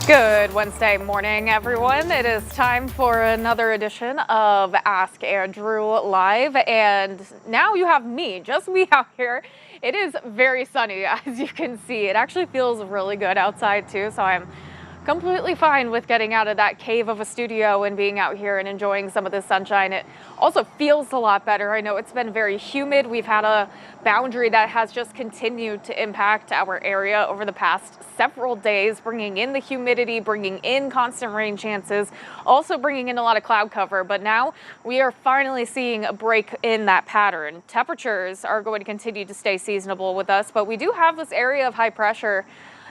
Good Wednesday morning, everyone. It is time for another edition of Ask Andrew Live, and now you have me, just me out here. It is very sunny, as you can see. It actually feels really good outside too, so I'm completely fine with getting out of that cave of a studio and being out here and enjoying some of the sunshine. It also feels a lot better. I know it's been very humid. We've had a boundary that has just continued to impact our area over the past several days, bringing in the humidity, bringing in constant rain chances, also bringing in a lot of cloud cover. But now we are finally seeing a break in that pattern. Temperatures are going to continue to stay seasonable with us, but we do have this area of high pressure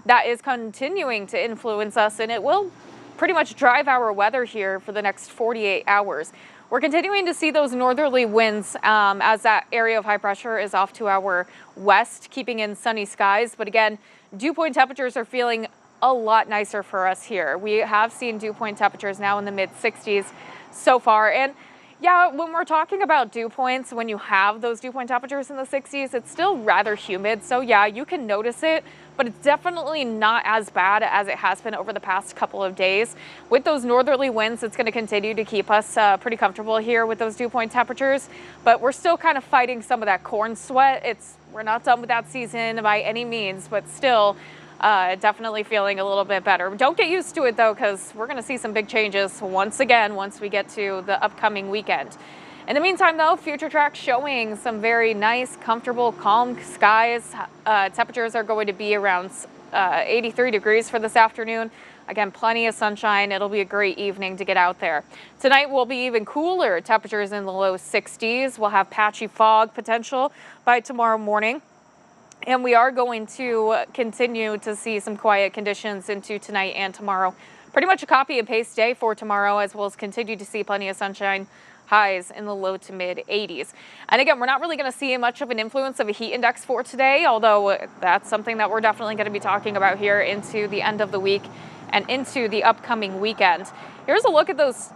that is continuing to influence us, and it will pretty much drive our weather here for the next 48 hours. We're continuing to see those northerly winds as that area of high pressure is off to our west, keeping in sunny skies. But again, dew point temperatures are feeling a lot nicer for us here. We have seen dew point temperatures now in the mid 60s so far. And yeah, when we're talking about dew points, when you have those dew point temperatures in the 60s, it's still rather humid. So yeah, you can notice it, but it's definitely not as bad as it has been over the past couple of days. With those northerly winds, it's going to continue to keep us pretty comfortable here with those dew point temperatures, but we're still kind of fighting some of that corn sweat. We're not done with that season by any means, but still definitely feeling a little bit better. Don't get used to it though, because we're going to see some big changes once again once we get to the upcoming weekend. In the meantime, though, future tracks showing some very nice, comfortable, calm skies. Temperatures are going to be around 83 degrees for this afternoon. Again, plenty of sunshine. It'll be a great evening to get out there. Tonight will be even cooler. Temperatures in the low 60s. We'll have patchy fog potential by tomorrow morning. And we are going to continue to see some quiet conditions into tonight and tomorrow. Pretty much a copy and paste day for tomorrow, as well as continue to see plenty of sunshine, highs in the low to mid 80s. And again, we're not really going to see much of an influence of a heat index for today, although that's something that we're definitely going to be talking about here into the end of the week and into the upcoming weekend. Here's a look at those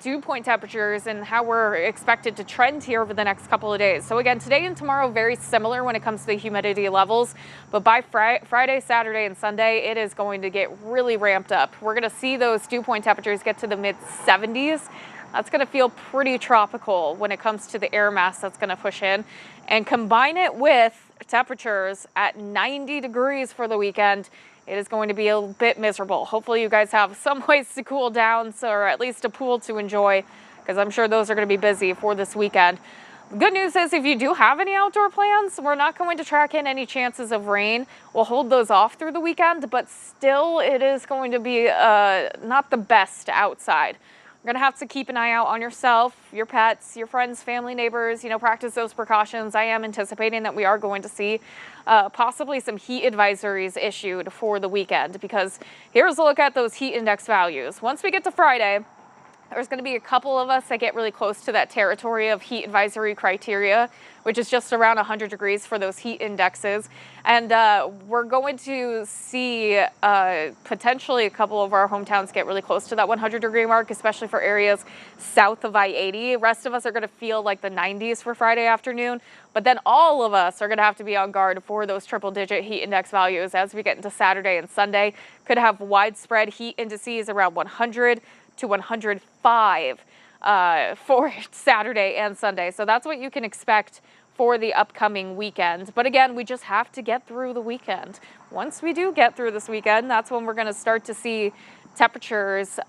dew point temperatures and how we're expected to trend here over the next couple of days. So again, today and tomorrow very similar when it comes to the humidity levels, but by Friday, Saturday, and Sunday, it is going to get really ramped up. We're going to see those dew point temperatures get to the mid 70s. That's going to feel pretty tropical when it comes to the air mass that's going to push in, and combine it with temperatures at 90 degrees for the weekend. It is going to be a bit miserable. Hopefully you guys have some ways to cool down, or at least a pool to enjoy, because I'm sure those are going to be busy for this weekend. Good news is if you do have any outdoor plans, we're not going to track in any chances of rain. We'll hold those off through the weekend, but still it is going to be not the best outside. You're going to have to keep an eye out on yourself, your pets, your friends, family, neighbors, practice those precautions. I am anticipating that we are going to see possibly some heat advisories issued for the weekend, because here's a look at those heat index values. Once we get to Friday, there's going to be a couple of us that get really close to that territory of heat advisory criteria, which is just around 100 degrees for those heat indexes. And we're going to see potentially a couple of our hometowns get really close to that 100-degree mark, especially for areas south of I-80. The rest of us are going to feel like the 90s for Friday afternoon. But then all of us are going to have to be on guard for those triple-digit heat index values as we get into Saturday and Sunday. Could have widespread heat indices around 100 to 105 for Saturday and Sunday. So that's what you can expect for the upcoming weekend. But again, we just have to get through the weekend. Once we do get through this weekend, that's when we're going to start to see temperatures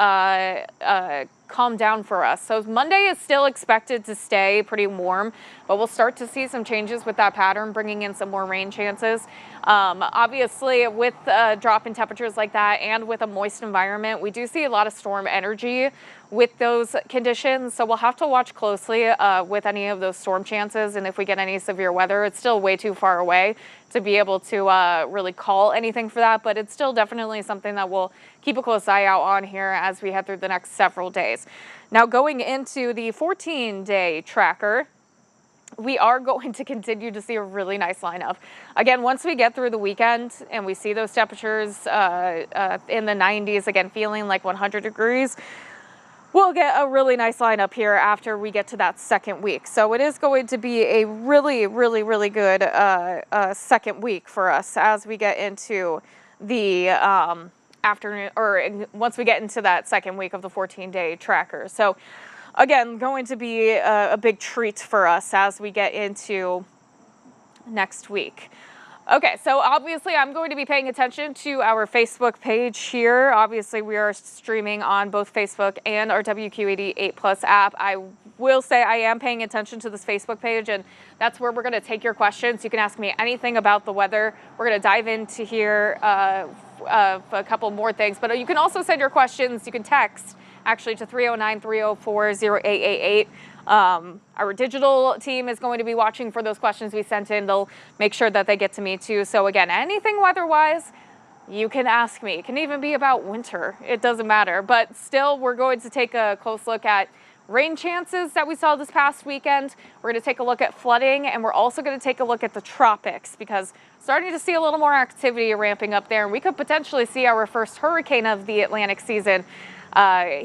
calm down for us. So Monday is still expected to stay pretty warm, but we'll start to see some changes with that pattern, bringing in some more rain chances. Obviously, with a drop in temperatures like that and with a moist environment, we do see a lot of storm energy with those conditions. So we'll have to watch closely with any of those storm chances. And if we get any severe weather, it's still way too far away to be able to really call anything for that. But it's still definitely something that we'll keep a close eye out on here as we head through the next several days. Now, going into the 14-day tracker, we are going to continue to see a really nice lineup. Again, once we get through the weekend and we see those temperatures in the 90s, again, feeling like 100 degrees, we'll get a really nice lineup here after we get to that second week. So it is going to be a really, really, really good second week for us as we get into the afternoon, or once we get into that second week of the 14-day tracker. So again, going to be a big treat for us as we get into next week. Okay, so obviously I'm going to be paying attention to our Facebook page here. Obviously, we are streaming on both Facebook and our WQ88 Plus app. I will say I am paying attention to this Facebook page, and that's where we're going to take your questions. You can ask me anything about the weather. We're going to dive into here a couple more things, but you can also send your questions. You can text actually to 309-304-0888. Our digital team is going to be watching for those questions we sent in. They'll make sure that they get to me too. So again, anything weather-wise, you can ask me. It can even be about winter. It doesn't matter. But still, we're going to take a close look at rain chances that we saw this past weekend. We're going to take a look at flooding, and we're also going to take a look at the tropics, because starting to see a little more activity ramping up there, and we could potentially see our first hurricane of the Atlantic season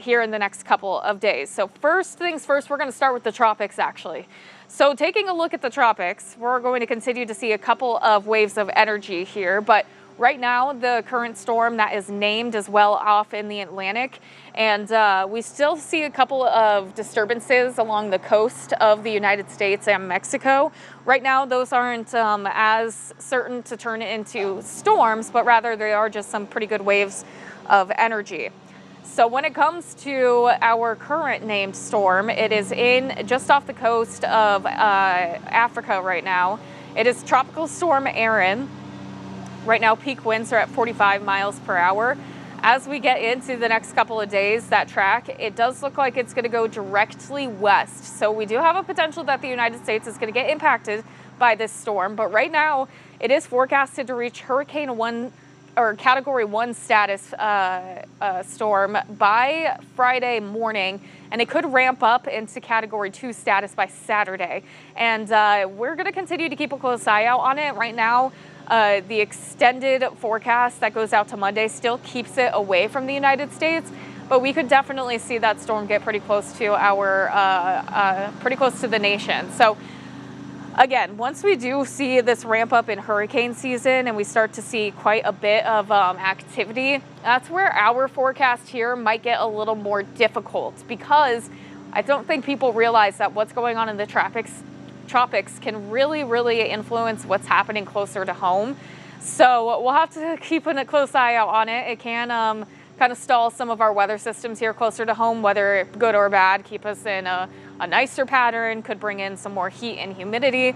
here in the next couple of days. So first things first, we're going to start with the tropics, actually. So taking a look at the tropics, we're going to continue to see a couple of waves of energy here, but right now the current storm that is named is well off in the Atlantic, and we still see a couple of disturbances along the coast of the United States and Mexico. Right now, those aren't as certain to turn into storms, but rather they are just some pretty good waves of energy. So when it comes to our current named storm, it is in just off the coast of Africa right now. It is Tropical Storm Erin. Right now, peak winds are at 45 miles per hour. As we get into the next couple of days, that track, it does look like it's going to go directly west. So we do have a potential that the United States is going to get impacted by this storm, but right now it is forecasted to reach Hurricane 1 or Category 1 status storm by Friday morning, and it could ramp up into Category 2 status by Saturday. And we're going to continue to keep a close eye out on it. Right now, the extended forecast that goes out to Monday still keeps it away from the United States, but we could definitely see that storm get pretty close to the nation. So again, once we do see this ramp up in hurricane season and we start to see quite a bit of activity, that's where our forecast here might get a little more difficult, because I don't think people realize that what's going on in the tropics can really influence what's happening closer to home. So we'll have to keep a close eye out on it. It can kind of stall some of our weather systems here closer to home, whether good or bad, keep us in a nicer pattern, could bring in some more heat and humidity.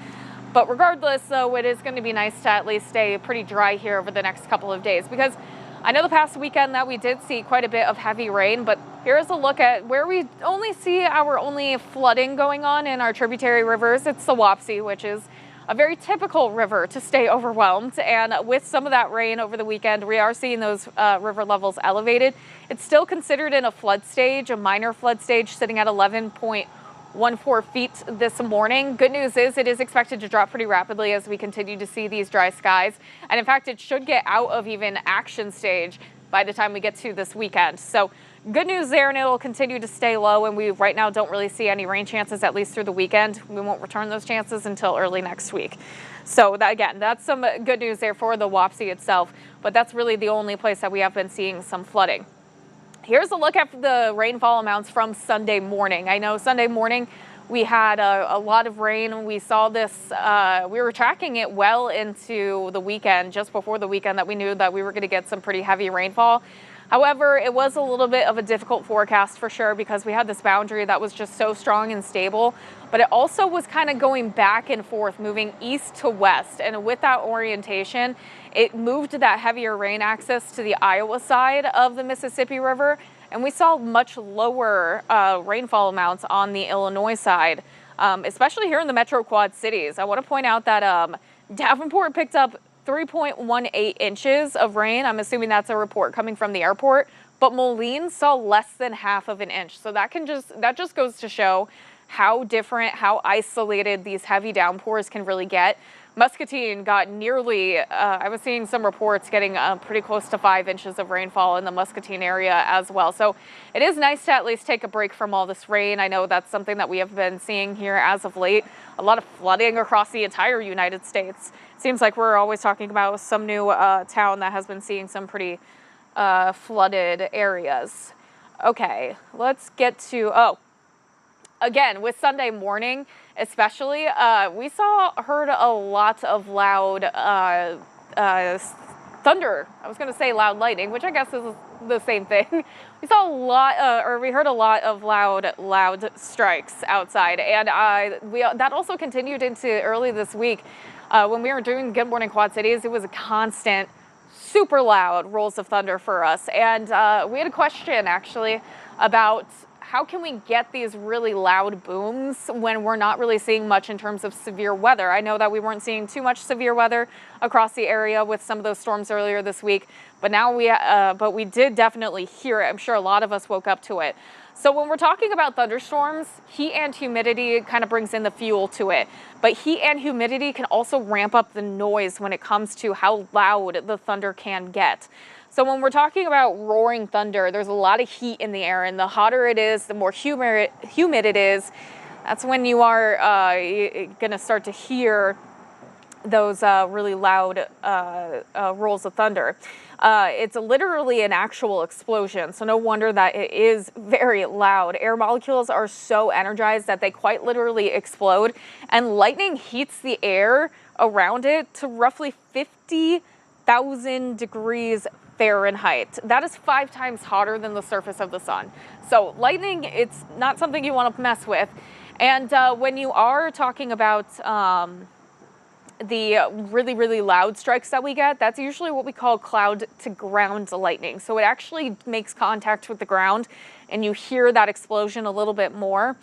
But regardless, though, it is going to be nice to at least stay pretty dry here over the next couple of days, because I know the past weekend that we did see quite a bit of heavy rain, but here's a look at where we only see our only flooding going on in our tributary rivers. It's the Wapsie, which is a very typical river to stay overwhelmed. And with some of that rain over the weekend, we are seeing those river levels elevated. It's still considered in a flood stage, a minor flood stage, sitting at 11.14 feet this morning. Good news is it is expected to drop pretty rapidly as we continue to see these dry skies. And in fact, it should get out of even action stage by the time we get to this weekend. So good news there, and it'll continue to stay low, and we right now don't really see any rain chances, at least through the weekend. We won't return those chances until early next week. So again, that's some good news there for the Wapsie itself, but that's really the only place that we have been seeing some flooding. Here's a look at the rainfall amounts from Sunday morning. I know Sunday morning we had a lot of rain. We saw this, we were tracking it well into the weekend, just before the weekend, that we knew that we were going to get some pretty heavy rainfall. However, it was a little bit of a difficult forecast for sure, because we had this boundary that was just so strong and stable, but it also was kind of going back and forth, moving east to west. And with that orientation, it moved that heavier rain axis to the Iowa side of the Mississippi River, and we saw much lower rainfall amounts on the Illinois side, especially here in the Metro Quad Cities. I want to point out that Davenport picked up 3.18 inches of rain. I'm assuming that's a report coming from the airport, but Moline saw less than half of an inch. So that just goes to show how different, how isolated these heavy downpours can really get. Muscatine got nearly, I was seeing some reports getting pretty close to 5 inches of rainfall in the Muscatine area as well. So it is nice to at least take a break from all this rain. I know that's something that we have been seeing here as of late. A lot of flooding across the entire United States. It seems like we're always talking about some new town that has been seeing some pretty flooded areas. Okay, let's get to, again, with Sunday morning especially, we heard a lot of loud thunder. I was going to say loud lightning, which I guess is the same thing. We saw a lot, we heard a lot of loud strikes outside, and that also continued into early this week. When we were doing Good Morning Quad Cities, it was a constant, super loud rolls of thunder for us, and we had a question actually about how can we get these really loud booms when we're not really seeing much in terms of severe weather? I know that we weren't seeing too much severe weather across the area with some of those storms earlier this week, but now but we did definitely hear it. I'm sure a lot of us woke up to it. So when we're talking about thunderstorms, heat and humidity kind of brings in the fuel to it. But heat and humidity can also ramp up the noise when it comes to how loud the thunder can get. So when we're talking about roaring thunder, there's a lot of heat in the air, and the hotter it is, the more humid it is. That's when you are going to start to hear those really loud rolls of thunder. It's literally an actual explosion, so no wonder that it is very loud. Air molecules are so energized that they quite literally explode, and lightning heats the air around it to roughly 50,000 degrees Fahrenheit. That is 5 times hotter than the surface of the sun. So lightning, it's not something you want to mess with. And when you are talking about the really loud strikes that we get, that's usually what we call cloud to ground lightning. So it actually makes contact with the ground and you hear that explosion a little bit more.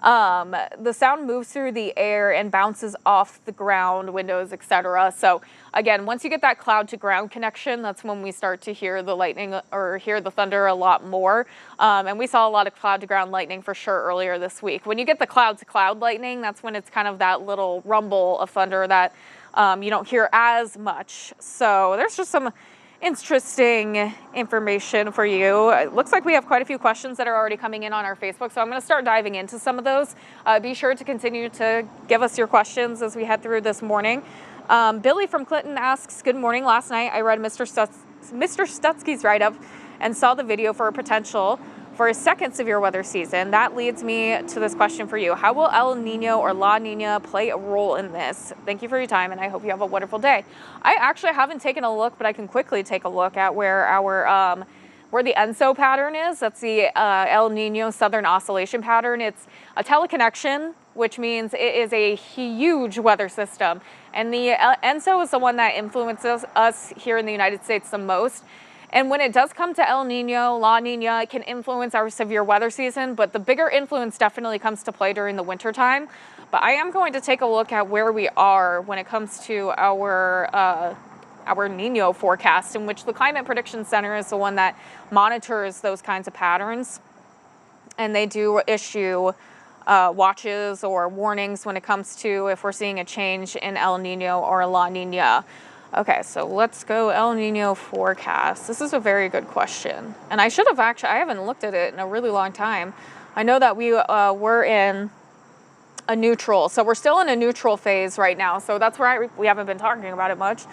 The sound moves through the air and bounces off the ground, windows, etc. So again, once you get that cloud to ground connection, that's when we start to hear the lightning or hear the thunder a lot more. And we saw a lot of cloud to ground lightning for sure earlier this week. When you get the cloud to cloud lightning, that's when it's kind of that little rumble of thunder that you don't hear as much. So there's just some interesting information for you. It looks like we have quite a few questions that are already coming in on our Facebook, so I'm going to start diving into some of those. Be sure to continue to give us your questions as we head through this morning. Billy from Clinton asks, good morning. Last night I read Mr. Stutzky's write-up and saw the video for a potential for a second severe weather season. That leads me to this question for you. How will El Nino or La Nina play a role in this? Thank you for your time, and I hope you have a wonderful day. I actually haven't taken a look, but I can quickly take a look at where our where the ENSO pattern is. That's the El Nino Southern Oscillation Pattern. It's a teleconnection, which means it is a huge weather system. And the ENSO is the one that influences us here in the United States the most. And when it does come to El Nino, La Nina, it can influence our severe weather season, but the bigger influence definitely comes to play during the winter time. But I am going to take a look at where we are when it comes to our Nino forecast, in which the Climate Prediction Center is the one that monitors those kinds of patterns. And they do issue watches or warnings when it comes to if we're seeing a change in El Nino or La Nina. Okay, so let's go El Nino forecast. This is a very good question. And I should have I haven't looked at it in a really long time. I know that we were in a neutral. So we're still in a neutral phase right now. So that's where we haven't been talking about it much.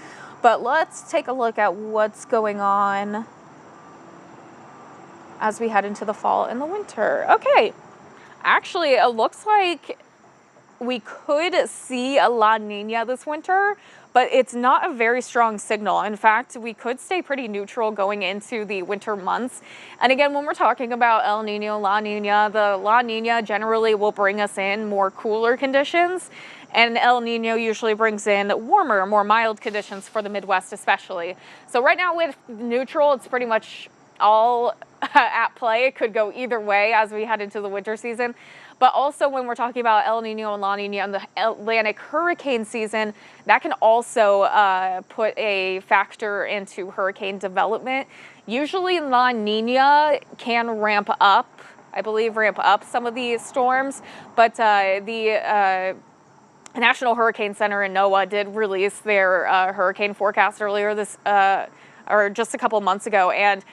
But let's take a look at what's going on as we head into the fall and the winter. Okay, actually, it looks like we could see a La Nina this winter, but it's not a very strong signal. In fact, we could stay pretty neutral going into the winter months. And again, when we're talking about El Nino, La Nina, the La Nina generally will bring us in more cooler conditions, and El Nino usually brings in warmer, more mild conditions for the Midwest especially. So right now with neutral, it's pretty much all at play. It could go either way as we head into the winter season. But also when we're talking about El Nino and La Nina and the Atlantic hurricane season, that can also put a factor into hurricane development. Usually La Nina can ramp up some of these storms, but the National Hurricane Center in NOAA did release their hurricane forecast earlier or just a couple months ago, and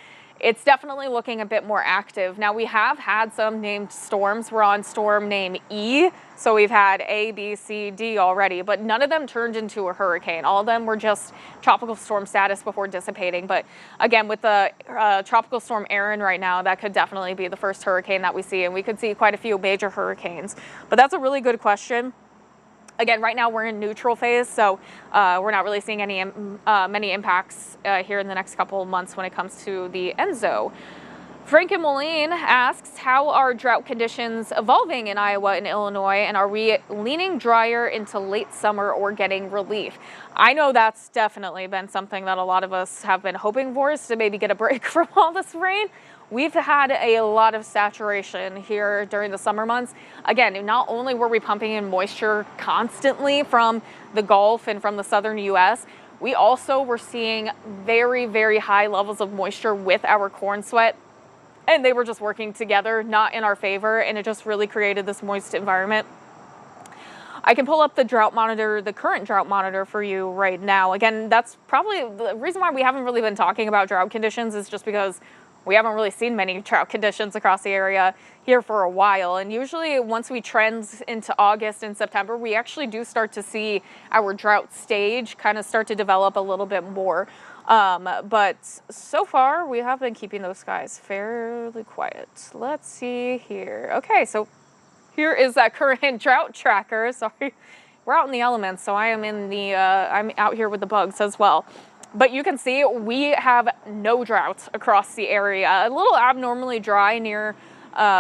it's definitely looking a bit more active. Now, we have had some named storms. We're on storm name E, so we've had A, B, C, D already, but none of them turned into a hurricane. All of them were just tropical storm status before dissipating. But again, with the tropical storm Erin right now, that could definitely be the first hurricane that we see, and we could see quite a few major hurricanes. But that's a really good question. Again, right now we're in neutral phase, so we're not really seeing any many impacts here in the next couple of months when it comes to the ENSO. Frank and Moline asks, how are drought conditions evolving in Iowa and Illinois, and are we leaning drier into late summer or getting relief? I know that's definitely been something that a lot of us have been hoping for, is to maybe get a break from all this rain. We've had a lot of saturation here during the summer months. Again, not only were we pumping in moisture constantly from the Gulf and from the southern U.S., we also were seeing very, very high levels of moisture with our corn sweat, and they were just working together, not in our favor, and it just really created this moist environment. I can pull up the drought monitor, the current drought monitor for you right now. Again, that's probably the reason why we haven't really been talking about drought conditions, is just because we haven't really seen many drought conditions across the area here for a while. And usually once we trend into August and September, we actually do start to see our drought stage kind of start to develop a little bit more. But so far we have been keeping those skies fairly quiet. Let's see here. Okay, so here is that current drought tracker. Sorry, we're out in the elements, so I am in the, I'm out here with the bugs as well. But you can see we have no drought across the area. A little abnormally dry near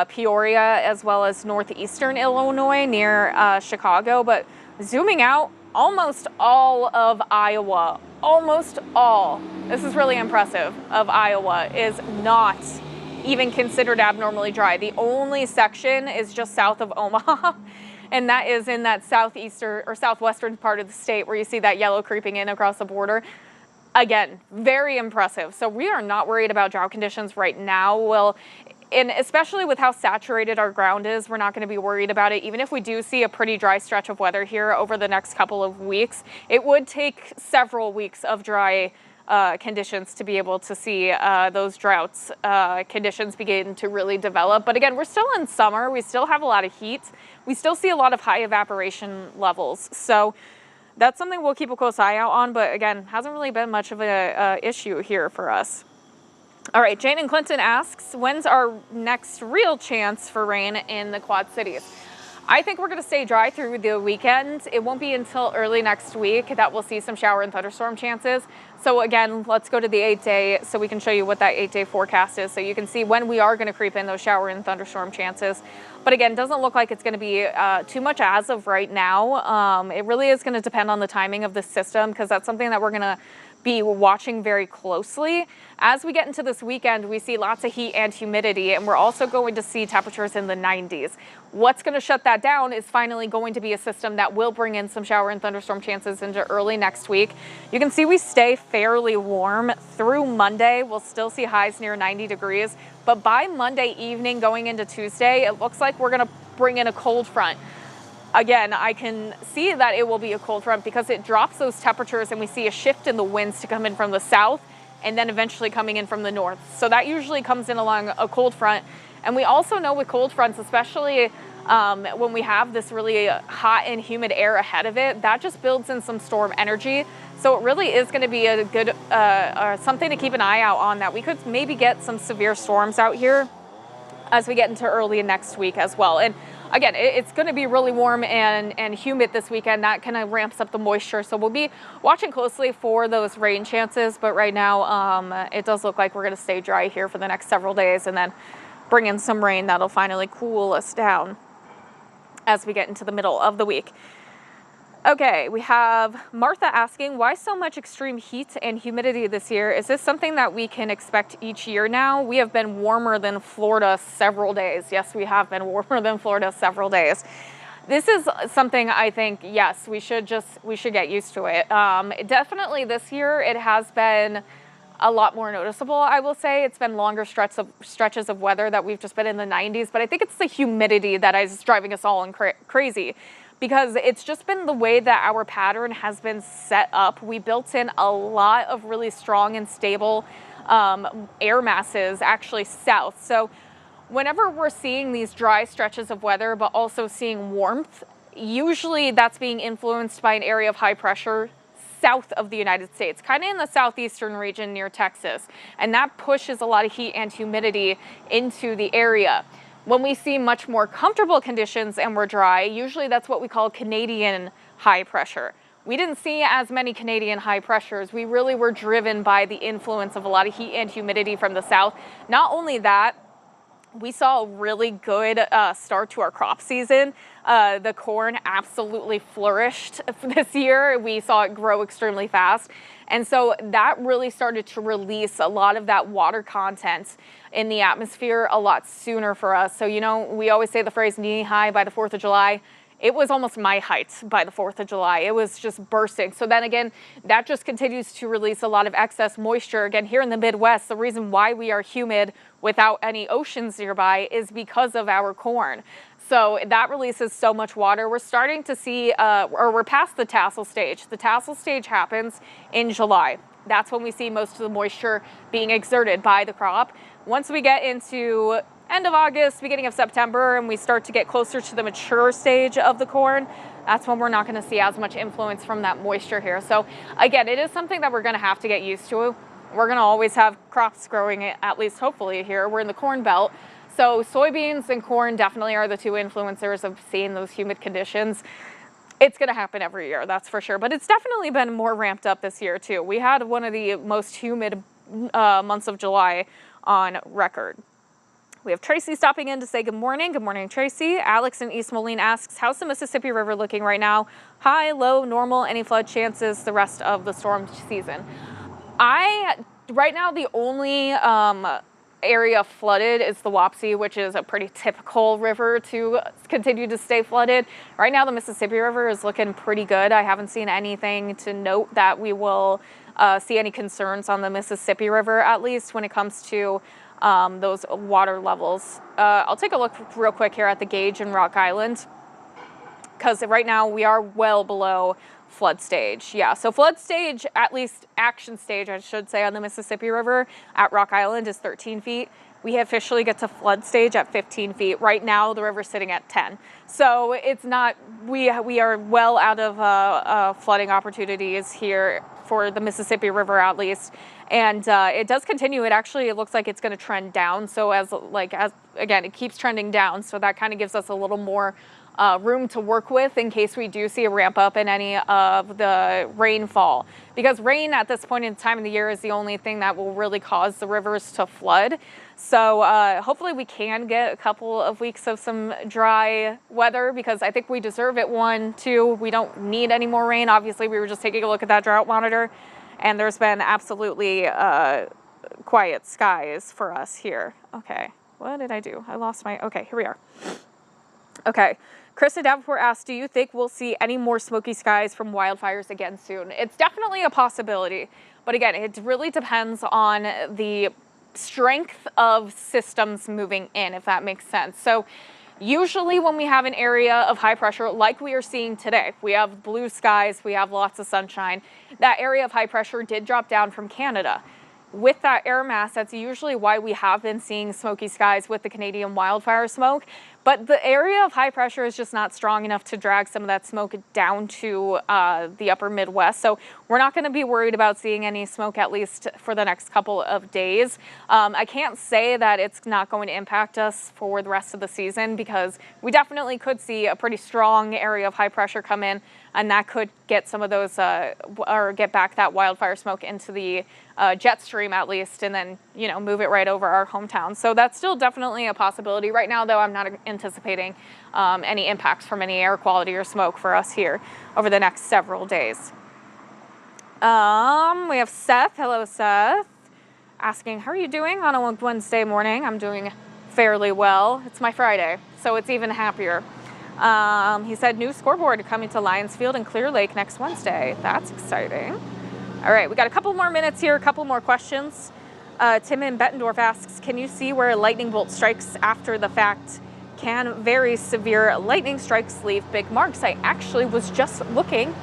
Peoria, as well as northeastern Illinois near Chicago. But zooming out, almost all of Iowa, almost all, this is really impressive, of Iowa is not even considered abnormally dry. The only section is just south of Omaha, and that is in that southeastern or southwestern part of the state where you see that yellow creeping in across the border. Again, very impressive. So we are not worried about drought conditions right now. Well, and especially with how saturated our ground is, we're not going to be worried about it. Even if we do see a pretty dry stretch of weather here over the next couple of weeks, it would take several weeks of dry conditions to be able to see those droughts conditions begin to really develop. But again, we're still in summer. We still have a lot of heat. We still see a lot of high evaporation levels. So that's something we'll keep a close eye out on, but again, hasn't really been much of a issue here for us. All right, Jane and Clinton asks, when's our next real chance for rain in the Quad Cities? I think we're going to stay dry through the weekend. It won't be until early next week that we'll see some shower and thunderstorm chances. So again, let's go to the 8-day so we can show you what that 8-day forecast is so you can see when we are going to creep in those shower and thunderstorm chances. But again, doesn't look like it's going to be too much as of right now. It really is going to depend on the timing of the system because that's something that we're going to be watching very closely. As we get into this weekend, we see lots of heat and humidity, and we're also going to see temperatures in the 90s. What's going to shut that down is finally going to be a system that will bring in some shower and thunderstorm chances into early next week. You can see we stay fairly warm through Monday. We'll still see highs near 90 degrees, but by Monday evening going into Tuesday, it looks like we're going to bring in a cold front. Again, I can see that it will be a cold front because it drops those temperatures and we see a shift in the winds to come in from the south and then eventually coming in from the north. So that usually comes in along a cold front. And we also know with cold fronts, especially when we have this really hot and humid air ahead of it, that just builds in some storm energy. So it really is going to be a good something to keep an eye out on, that we could maybe get some severe storms out here as we get into early next week as well. And again, it's going to be really warm and humid this weekend. That kind of ramps up the moisture. So we'll be watching closely for those rain chances. But right now, it does look like we're going to stay dry here for the next several days and then bring in some rain that'll finally cool us down as we get into the middle of the week. Okay, we have Martha asking, why so much extreme heat and humidity this year? Is this something that we can expect each year now? We have been warmer than Florida several days. Yes, we have been warmer than Florida several days. This is something I think, yes, we should get used to it. Definitely this year, it has been a lot more noticeable, I will say. It's been longer stretches of weather that we've just been in the 90s, but I think it's the humidity that is driving us all crazy. Because it's just been the way that our pattern has been set up. We built in a lot of really strong and stable air masses actually south. So whenever we're seeing these dry stretches of weather, but also seeing warmth, usually that's being influenced by an area of high pressure south of the United States, kind of in the southeastern region near Texas. And that pushes a lot of heat and humidity into the area. When we see much more comfortable conditions and we're dry, usually that's what we call Canadian high pressure. We didn't see as many Canadian high pressures. We really were driven by the influence of a lot of heat and humidity from the south. Not only that, we saw a really good start to our crop season. The corn absolutely flourished this year. We saw it grow extremely fast. And so that really started to release a lot of that water content in the atmosphere a lot sooner for us. So, you know, we always say the phrase knee high by the 4th of July. It was almost my height by the 4th of July. It was just bursting. So then again, that just continues to release a lot of excess moisture. Again, here in the Midwest, the reason why we are humid without any oceans nearby is because of our corn. So that releases so much water. We're starting to see, or we're past the tassel stage. The tassel stage happens in July. That's when we see most of the moisture being exerted by the crop. Once we get into end of August, beginning of September, and we start to get closer to the mature stage of the corn, that's when we're not going to see as much influence from that moisture here. So again, it is something that we're going to have to get used to. We're going to always have crops growing, at least hopefully here. We're in the corn belt. So soybeans and corn definitely are the two influencers of seeing those humid conditions. It's going to happen every year, that's for sure. But it's definitely been more ramped up this year too. We had one of the most humid months of July on record. We have Tracy stopping in to say good morning. Good morning, Tracy. Alex in East Moline asks, how's the Mississippi River looking right now? High, low, normal, any flood chances the rest of the storm season? Right now, the only area flooded is the Wapsie, which is a pretty typical river to continue to stay flooded. Right now, the Mississippi River is looking pretty good. I haven't seen anything to note that we will see any concerns on the Mississippi River, at least when it comes to those water levels. I'll take a look real quick here at the gauge in Rock Island, because right now we are well below flood stage. Yeah, so flood stage, at least action stage, I should say, on the Mississippi River at Rock Island is 13 feet. We officially get to flood stage at 15 feet. Right now, the river's sitting at 10. So it's not, we are well out of flooding opportunities here for the Mississippi River, at least. And it does continue. It looks like it's going to trend down. So as again, it keeps trending down. So that kind of gives us a little more room to work with in case we do see a ramp up in any of the rainfall, because rain at this point in time of the year is the only thing that will really cause the rivers to flood. So hopefully we can get a couple of weeks of some dry weather, because I think we deserve it. 1, 2, we don't need any more rain. Obviously, we were just taking a look at that drought monitor, and there's been absolutely quiet skies for us here. Okay, what did I do? I lost my, okay, here we are. Okay. Krista Davenport asked, do you think we'll see any more smoky skies from wildfires again soon? It's definitely a possibility. But again, it really depends on the strength of systems moving in, if that makes sense. So usually when we have an area of high pressure, like we are seeing today, we have blue skies, we have lots of sunshine. That area of high pressure did drop down from Canada. With that air mass, that's usually why we have been seeing smoky skies with the Canadian wildfire smoke. But the area of high pressure is just not strong enough to drag some of that smoke down to the upper Midwest. So we're not going to be worried about seeing any smoke, at least for the next couple of days. I can't say that it's not going to impact us for the rest of the season, because we definitely could see a pretty strong area of high pressure come in, and that could get some of those, or get back that wildfire smoke into the jet stream at least, and then, you know, move it right over our hometown. So that's still definitely a possibility. Right now, though, I'm not anticipating any impacts from any air quality or smoke for us here over the next several days. We have Seth. Hello, Seth. Asking, how are you doing on a Wednesday morning? I'm doing fairly well. It's my Friday, so it's even happier. He said, new scoreboard coming to Lions Field and Clear Lake next Wednesday. That's exciting. All right, we got a couple more minutes here, a couple more questions. Tim in Bettendorf asks, can you see where a lightning bolt strikes after the fact? Can very severe lightning strikes leave big marks? I actually was just looking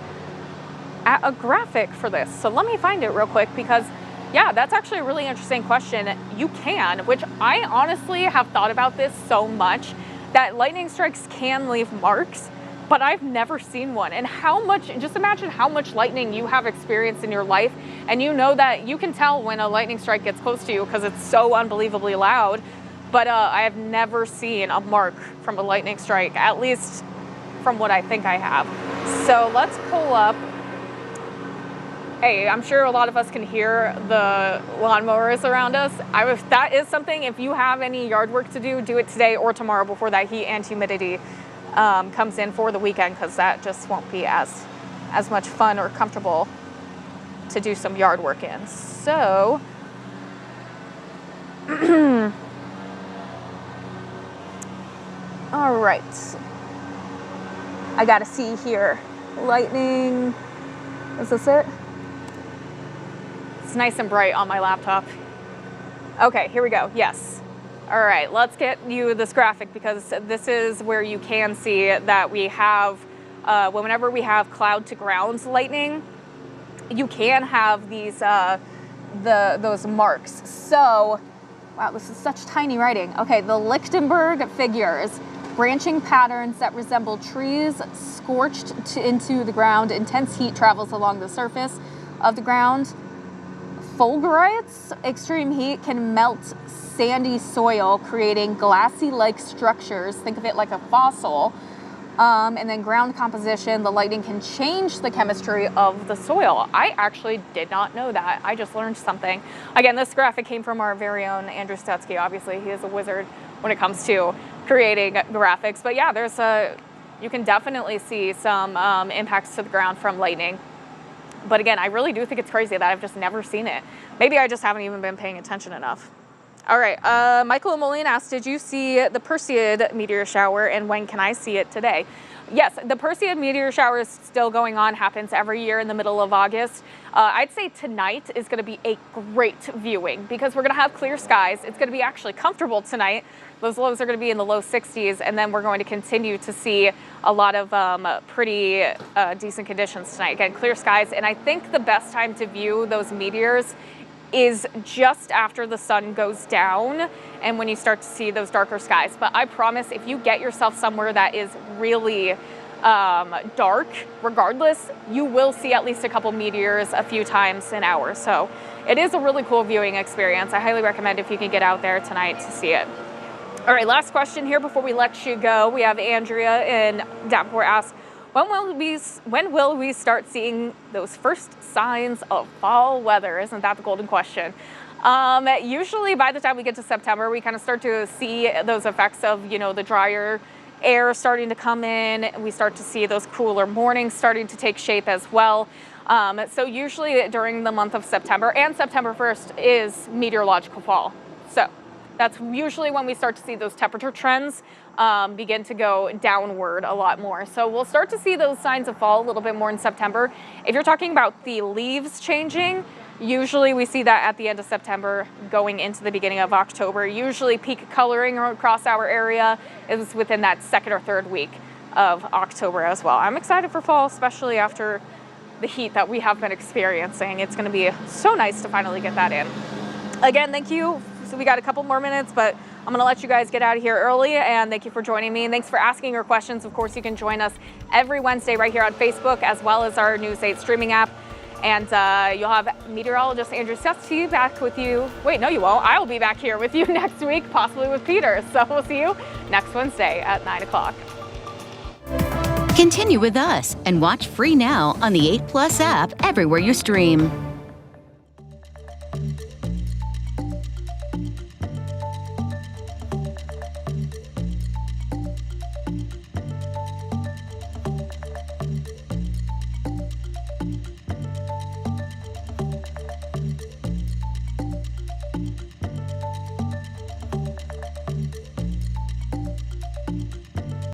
at a graphic for this. So let me find it real quick, because yeah, that's actually a really interesting question. You can, which I honestly have thought about this so much, that lightning strikes can leave marks, but I've never seen one. And how much, just imagine how much lightning you have experienced in your life, and you know that you can tell when a lightning strike gets close to you because it's so unbelievably loud. But I have never seen a mark from a lightning strike, at least from what I think I have. So let's pull up. Hey, I'm sure a lot of us can hear the lawnmowers around us. That is something, if you have any yard work to do it today or tomorrow before that heat and humidity comes in for the weekend, because that just won't be as much fun or comfortable to do some yard work in. So, all right. I gotta see here. Lightning, is this it? It's nice and bright on my laptop. Okay, here we go. Yes. All right, let's get you this graphic, because this is where you can see that we have, whenever we have cloud to ground lightning, you can have these, those marks. So, wow, this is such tiny writing. Okay, the Lichtenberg figures, branching patterns that resemble trees scorched into the ground. Intense heat travels along the surface of the ground. Fulgurites, extreme heat can melt sandy soil, creating glassy-like structures. Think of it like a fossil. And then ground composition, the lightning can change the chemistry of the soil. I actually did not know that. I just learned something. Again, this graphic came from our very own Andrew Stutsky. Obviously, he is a wizard when it comes to creating graphics. But yeah, you can definitely see some impacts to the ground from lightning. But again, I really do think it's crazy that I've just never seen it. Maybe I just haven't even been paying attention enough. All right, Michael Emolian asked, did you see the Perseid meteor shower and when can I see it today? Yes, the Perseid meteor shower is still going on, happens every year in the middle of August. I'd say tonight is going to be a great viewing because we're going to have clear skies. It's going to be actually comfortable tonight. Those lows are going to be in the low 60s, and then we're going to continue to see a lot of pretty decent conditions tonight. Again, clear skies, and I think the best time to view those meteors is just after the sun goes down and when you start to see those darker skies. But I promise, if you get yourself somewhere that is really dark, regardless, you will see at least a couple meteors a few times an hour. So it is a really cool viewing experience. I highly recommend if you can get out there tonight to see it. All right, last question here before we let you go. We have Andrea in Davenport asks, when will we start seeing those first signs of fall weather? Isn't that the golden question? Usually by the time we get to September, we kind of start to see those effects of, the drier air starting to come in. We start to see those cooler mornings starting to take shape as well. So usually during the month of September, and September 1st is meteorological fall. So that's usually when we start to see those temperature trends begin to go downward a lot more. So we'll start to see those signs of fall a little bit more in September. If you're talking about the leaves changing, usually we see that at the end of September going into the beginning of October. Usually peak coloring across our area is within that second or third week of October as well. I'm excited for fall, especially after the heat that we have been experiencing. It's going to be so nice to finally get that in. Again, thank you. So we got a couple more minutes, but I'm going to let you guys get out of here early, and thank you for joining me. And thanks for asking your questions. Of course, you can join us every Wednesday right here on Facebook, as well as our News 8 streaming app. And you'll have meteorologist Andrew Stutzky back with you. Wait, no, you won't. I'll be back here with you next week, possibly with Peter. So we'll see you next Wednesday at 9 o'clock. Continue with us and watch free now on the 8 Plus app everywhere you stream.